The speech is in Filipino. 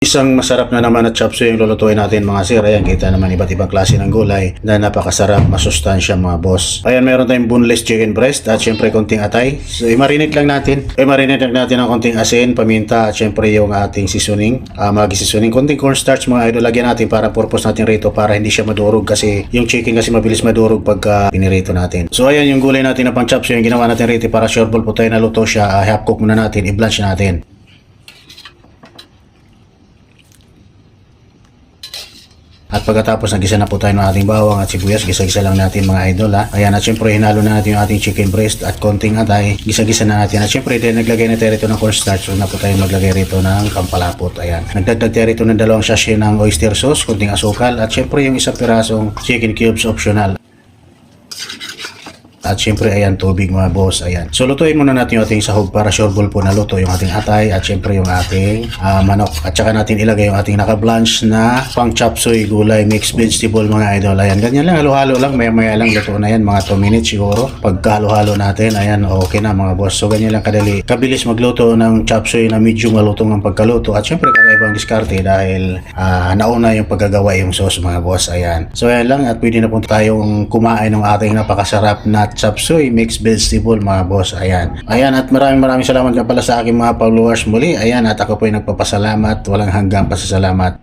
Isang masarap na naman at chop suey yung lulutuin natin mga sir. Ayan, kita naman iba't ibang klase ng gulay na napakasarap, masustansya mga boss. Ayan, meron tayong boneless chicken breast at syempre konting atay. So, i-marinate lang natin. I-marinate lang natin ng konting asin, paminta at syempre yung ating seasoning. Mag-seasoning, konting cornstarch mga idol. Lagyan natin para purpose natin rito para hindi siya madurog kasi yung chicken kasi mabilis madurog pagka pinirito natin. So, ayan yung gulay natin na pang chop suey yung ginawa natin rito para sure ball po tayo na luto siya. Half cook muna natin, i-blanch natin. At pagkatapos nagisa na po tayo ng ating bawang at sibuyas, gisa-gisa lang natin mga idol ha. Ayan, at syempre hinalo na natin yung ating chicken breast at konting atay, gisa-gisa na natin. At syempre din naglagay na tayo rito ng cornstarch, so na po tayo maglagay rito ng kampalapot. Ayan, nagdagdag tayo rito ng 2 sachet ng oyster sauce, konting asukal at syempre yung isang pirasong chicken cubes optional. At syempre ayan, tubig mga boss. Ayan, so lutuin muna natin yung ating sahog para sure ball po na luto yung ating atay at syempre yung ating manok. At saka natin ilagay yung ating naka-blanch na pang chop suey gulay mixed vegetable mga idol. Ayan, ganyan lang, halo-halo lang, maya-maya lang luto na yan, mga 2 minutes siguro. Pagka-halo-halo natin, ayan, okay na mga boss. So ganyan lang kadali, kabilis magluto ng chop suey na medyo malutong ang pagkaluto. At syempre kakaibang diskarte dahil nauna yung paggagawa yung sauce mga boss. Ayan, so ayan lang at pwede na po tayong kumain ng ating napakasarap na chop suey mixed vegetable mga boss. Ayan, ayan, at maraming salamat nga pala sa aking mga followers muli. Ayan, at ako po ay nagpapasalamat, walang hanggang pasasalamat.